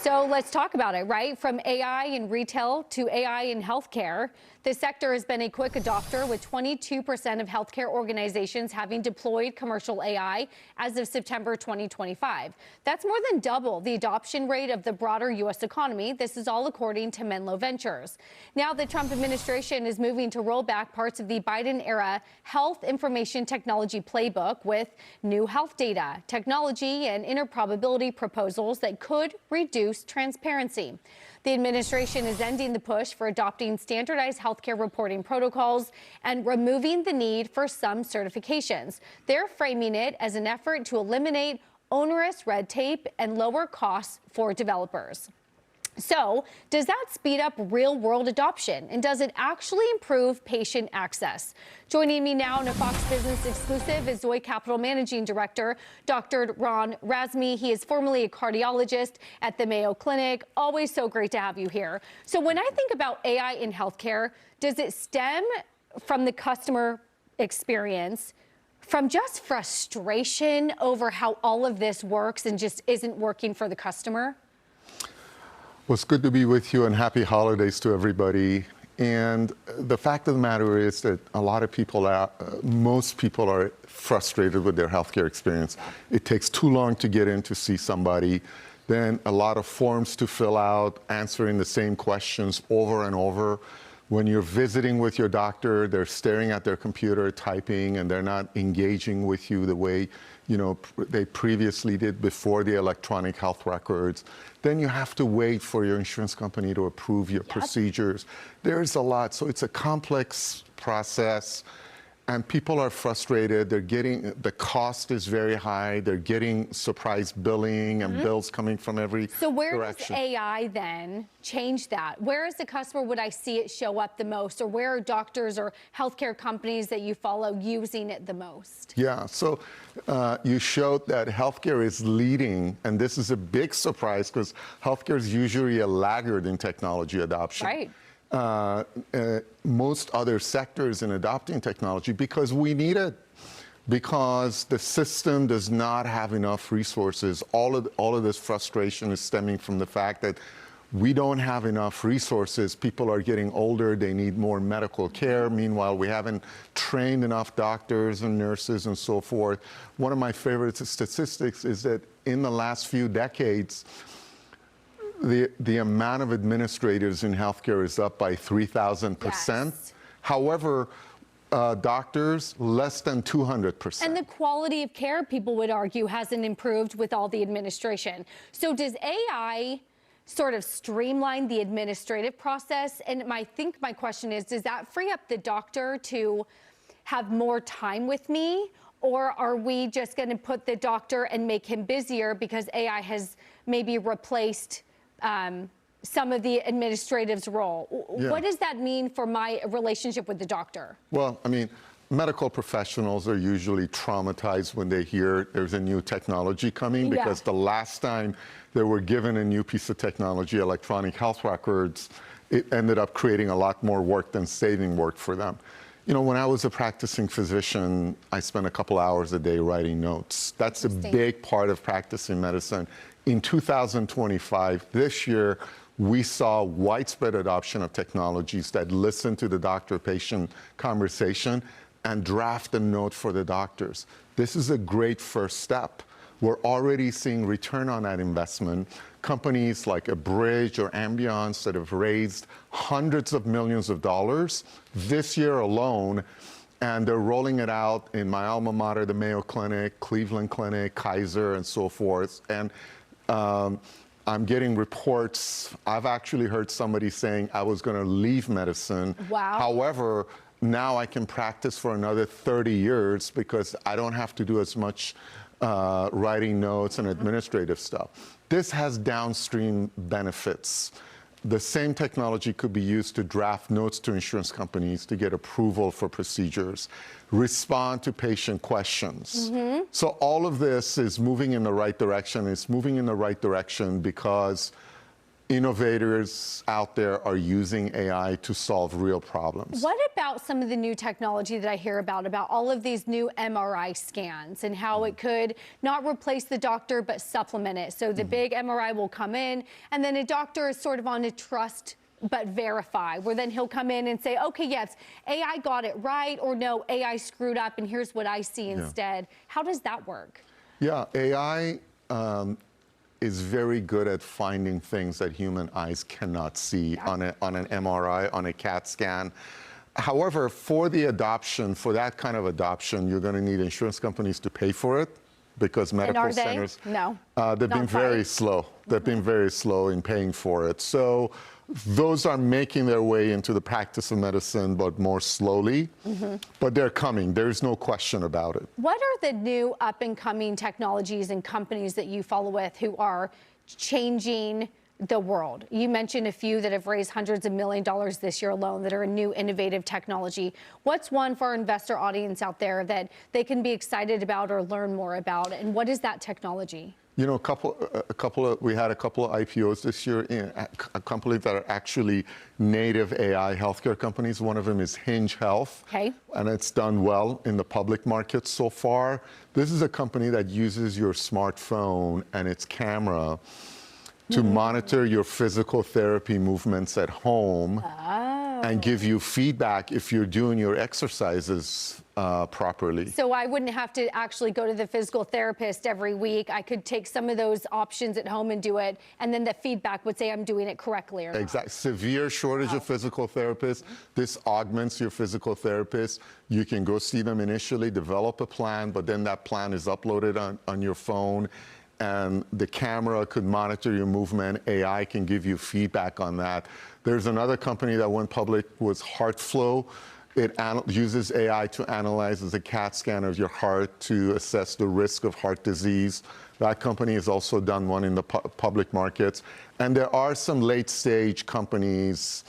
So let's talk about it, right? From AI in retail to AI in healthcare, the sector has been a quick adopter, with 22% of healthcare organizations having deployed commercial AI as of September 2025. That's more than double the adoption rate of the broader U.S. economy. This is all according to Menlo Ventures. Now, the Trump administration is moving to roll back parts of the Biden-era health information technology playbook with new health data, technology, and interoperability proposals that could reduce transparency. The administration is ending the push for adopting standardized healthcare reporting protocols and removing the need for some certifications. They're framing it as an effort to eliminate onerous red tape and lower costs for developers. So, does that speed up real-world adoption, and does it actually improve patient access? Joining me now in a Fox Business exclusive is Zoi Capital Managing Director, Dr. Ronald Razmi. He is formerly a cardiologist at the Mayo Clinic. Always so great to have you here. So when I think about AI in healthcare, does it stem from the customer experience, from just frustration over how all of this works and just isn't working for the customer? Well, it's good to be with you, and happy holidays to everybody. And the fact of the matter is that a lot of people most people are frustrated with their healthcare experience. It takes too long to get in to see somebody, then a lot of forms to fill out, answering the same questions over and over. When you're visiting with your doctor, they're staring at their computer, typing, and they're not engaging with you the way they previously did before the electronic health records. Then you have to wait for your insurance company to approve your procedures. There's a lot. So it's a complex process, and people are frustrated. The cost is very high. They're getting surprise billing and bills coming from every direction. So where does AI then change that? Where as the customer would I see it show up the most, or where are doctors or healthcare companies that you follow using it the most? Yeah, so you showed that healthcare is leading, and this is a big surprise because healthcare is usually a laggard in technology adoption. Right. Most other sectors in adopting technology, because we need it, because the system does not have enough resources. All of this frustration is stemming from the fact that we don't have enough resources. People are getting older, they need more medical care. Meanwhile, we haven't trained enough doctors and nurses and so forth. One of my favorite statistics is that in the last few decades, the amount of administrators in healthcare is up by 3,000%. Yes. However, doctors, less than 200%. And the quality of care, people would argue, hasn't improved with all the administration. So does AI sort of streamline the administrative process? And I think my question is, does that free up the doctor to have more time with me? Or are we just going to put the doctor and make him busier because AI has maybe replaced some of the administrative's role? Yeah. What does that mean for my relationship with the doctor? Well, I mean, medical professionals are usually traumatized when they hear there's a new technology coming, because the last time they were given a new piece of technology, electronic health records, it ended up creating a lot more work than saving work for them. You know, when I was a practicing physician, I spent a couple hours a day writing notes. That's a big part of practicing medicine. In 2025, this year, we saw widespread adoption of technologies that listen to the doctor-patient conversation and draft a note for the doctors. This is a great first step. We're already seeing return on that investment. Companies like Abridge or Ambience that have raised hundreds of millions of dollars this year alone, and they're rolling it out in my alma mater, the Mayo Clinic, Cleveland Clinic, Kaiser, and so forth. And I'm getting reports. I've actually heard somebody saying I was going to leave medicine. Wow. However, now I can practice for another 30 years because I don't have to do as much writing notes and administrative stuff. This has downstream benefits. The same technology could be used to draft notes to insurance companies to get approval for procedures, respond to patient questions. So all of this is moving in the right direction. It's moving in the right direction because innovators out there are using AI to solve real problems. What about some of the new technology that I hear about all of these new MRI scans and how it could not replace the doctor but supplement it? So the big MRI will come in, and then a doctor is sort of on a trust but verify, where then he'll come in and say, okay, yes, AI got it right, or no, AI screwed up, and here's what I see instead. How does that work? Yeah, AI is very good at finding things that human eyes cannot see on an MRI, on a CAT scan. However, for the adoption, for that kind of adoption, you're going to need insurance companies to pay for it, because medical centers, no, they've been very slow. They've been very slow in paying for it. So those are making their way into the practice of medicine, but more slowly. But they're coming. There's no question about it. What are the new up-and-coming technologies and companies that you follow with who are changing the world? You mentioned a few that have raised hundreds of millions of dollars this year alone that are a new innovative technology. What's one for our investor audience out there that they can be excited about or learn more about? And what is that technology? You know, we had a couple of IPOs this year in companies that are actually native AI healthcare companies. One of them is Hinge Health, and it's done well in the public market so far. This is a company that uses your smartphone and its camera to monitor your physical therapy movements at home and give you feedback if you're doing your exercises properly. So I wouldn't have to actually go to the physical therapist every week. I could take some of those options at home and do it, and then the feedback would say I'm doing it correctly or not. Exactly. Severe shortage of physical therapists. This augments your physical therapist. You can go see them initially, develop a plan, but then that plan is uploaded on your phone, and the camera could monitor your movement. AI can give you feedback on that. There's another company that went public, was HeartFlow. It uses AI to analyze a CAT scan of your heart to assess the risk of heart disease. That company has also done one in the public markets. And there are some late-stage companies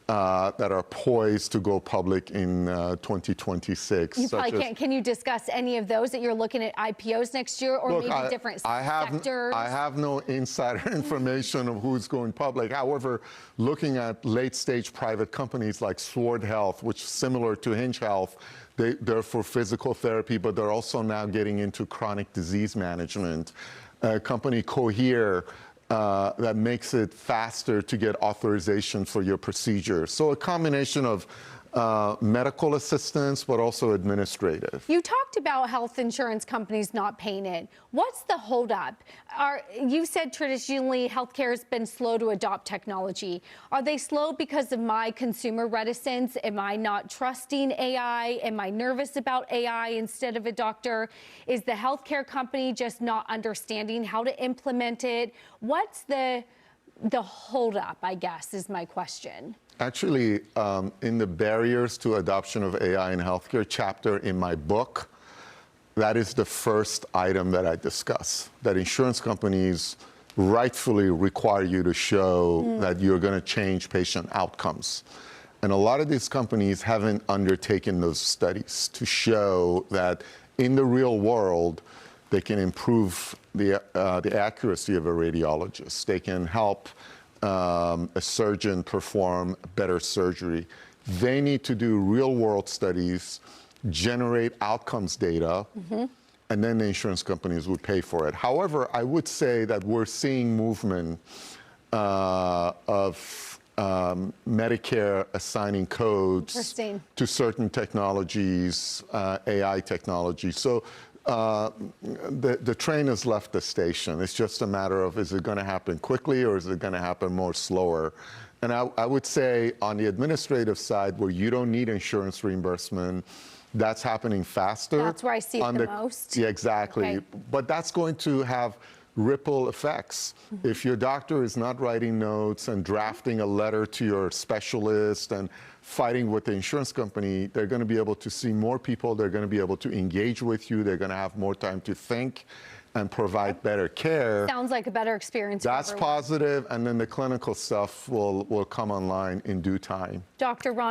that are poised to go public in 2026. You probably can't. Can you discuss any of those that you're looking at IPOs next year, or maybe different sectors? I have no insider information of who's going public. However, looking at late-stage private companies like Sword Health, which is similar to Hinge Health, they're for physical therapy, but they're also now getting into chronic disease management. A company Cohere, that makes it faster to get authorization for your procedure. So a combination of medical assistance, but also administrative. You talked about health insurance companies not paying it. What's the holdup? You said traditionally healthcare has been slow to adopt technology. Are they slow because of my consumer reticence? Am I not trusting AI? Am I nervous about AI instead of a doctor? Is the healthcare company just not understanding how to implement it? What's the holdup, I guess, is my question. Actually, in the barriers to adoption of AI in healthcare chapter in my book, that is the first item that I discuss, that insurance companies rightfully require you to show that you're going to change patient outcomes. And a lot of these companies haven't undertaken those studies to show that in the real world, they can improve the accuracy of a radiologist. They can help a surgeon perform better surgery. They need to do real-world studies, generate outcomes data, and then the insurance companies would pay for it. However, I would say that we're seeing movement of Medicare assigning codes to certain technologies, AI technology. So the train has left the station. It's just a matter of, is it going to happen quickly or is it going to happen more slower? And I would say on the administrative side, where you don't need insurance reimbursement, that's happening faster. That's where I see it the most. Yeah, exactly. Okay. But that's going to have ripple effects. If your doctor is not writing notes and drafting a letter to your specialist and fighting with the insurance company, they're going to be able to see more people. They're going to be able to engage with you. They're going to have more time to think and provide better care. Sounds like a better experience. That's positive, and then the clinical stuff will come online in due time. Dr. Ronald